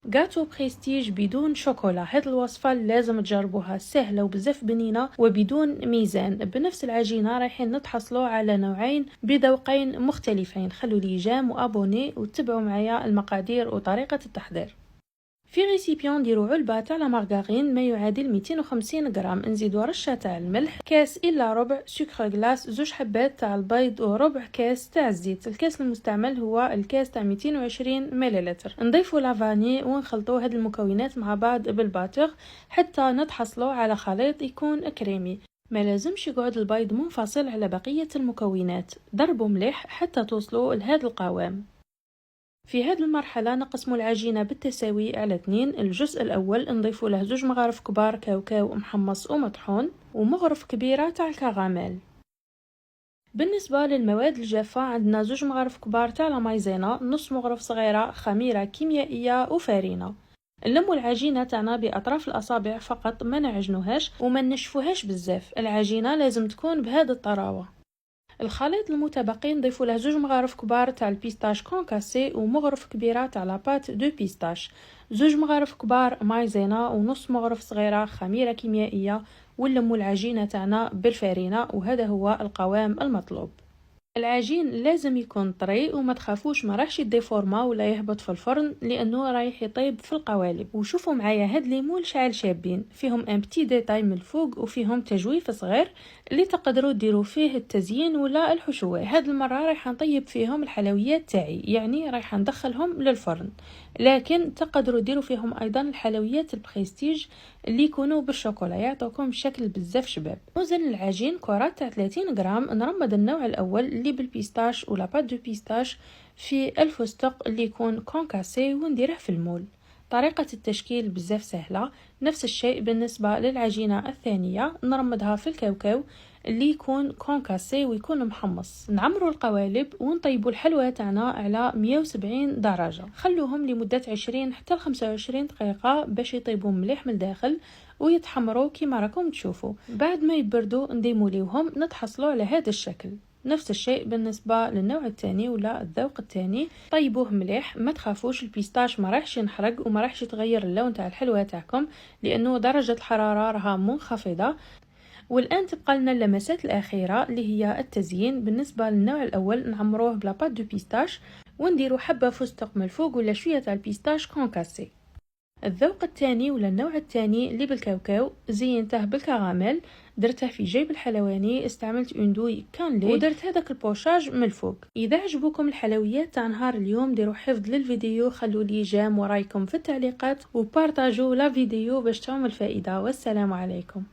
جاتو بريستيج بدون شوكولا. هاد الوصفة لازم تجربوها، سهلة وبزاف بنينة وبدون ميزان. بنفس العجينة رايحين نتحصلوا على نوعين بذوقين مختلفين. خلوا لي جام وابوني وتبعوا معايا المقادير وطريقة التحضير. في ريسيبيون نديرو علبة تاع لا مارغارين ما يعادل 250 غرام، نزيدو رشة تاع الملح، كاس الا ربع سكر غلاس، 2 حبات تاع البيض وربع كاس تاع الزيت. الكاس المستعمل هو الكاس تاع 220 مليلتر. نضيفو لافاني ونخلطو هاد المكونات مع بعض بالباتور حتى نتحصلو على خليط يكون كريمي. ما لازمش يقعد البيض منفصل على بقية المكونات، ضربوا مليح حتى توصلوا لهذا القوام. في هذه المرحلة نقسم العجينة بالتساوي على 2. الجزء الأول نضيف له 2 مغارف كبار كاوكاو محمص ومطحون ومغرف كبيرة تاع الكراميل. بالنسبة للمواد الجافة عندنا 2 مغارف كبار تاع لا مايزينا، نص مغرف صغيرة خميرة كيميائية وفارينة. نلمو العجينة تاعنا بأطراف الأصابع فقط، ما نعجنوهاش وما نشفوهاش بزاف. العجينة لازم تكون بهذه الطراوة. الخليط المتبقي نضيفو له 2 مغارف كبار تاع البيستاش كونكاسي ومغرف كبيره تاع لاباط دو بيستاش، 2 مغارف كبار مايزينا ونص مغرف صغيره خميره كيميائيه. ونلمو العجينه تاعنا بالفارينه وهذا هو القوام المطلوب. العجين لازم يكون طري وما تخافوش ما راحش يديفورما ولا يهبط في الفرن لانه رايح يطيب في القوالب. وشوفوا معايا هاد ليمول شعال شابين، فيهم ان بتي ديتاي من الفوق وفيهم تجويف صغير اللي تقدروا ديروا فيه التزيين ولا الحشوات. هاد المره رايح نطيب فيهم الحلويات تاعي، يعني رايح ندخلهم للفرن، لكن تقدروا ديروا فيهم ايضا الحلويات البريستيج اللي يكونوا بالشوكولا، يعطوكم شكل بزاف شباب. نوزن العجين كرات تاع 30 غرام. نرمد النوع الاول اللي بالبيستاش ولا بات دو بيستاش في الفستق اللي يكون كونكاسي ونديره في المول. طريقة التشكيل بزاف سهلة. نفس الشيء بالنسبة للعجينة الثانية، نرمدها في الكاوكاو اللي يكون كونكاسي ويكون محمص. نعمروا القوالب ونطيبوا الحلوى تاعنا على 170 درجة، خلوهم لمدة 20 حتى 25 دقيقة باش يطيبوا مليح من الداخل ويتحمروا كما راكم تشوفوا. بعد ما يبردوا نديموليوهم نتحصلوا على هذا الشكل. نفس الشيء بالنسبة للنوع الثاني ولا الذوق الثاني، طيبوه مليح، ما تخافوش البيستاش ما راحش ينحرق وما راحش يتغير اللون تاع الحلوى تاعكم لانه درجة الحرارة راها منخفضة. والآن تبقى لنا اللمسات الأخيرة اللي هي التزيين. بالنسبة للنوع الأول نعمروه بلا بات دو بيستاش ونديرو حبة فستق من الفوق ولا شوية تاع البيستاش كونكاسي. الذوق الثاني ولا النوع الثاني اللي بالكاوكاو زينته بالكراميل، درته في جيب الحلواني، استعملت اندوي كان لي ودرت هذاك البوشاج من الفوق. اذا عجبوكم الحلويات تاع نهار اليوم ديروا حفظ للفيديو، خلوا لي جام ورايكم في التعليقات وبارطاجوا لا فيديو باش تعم الفائدة. والسلام عليكم.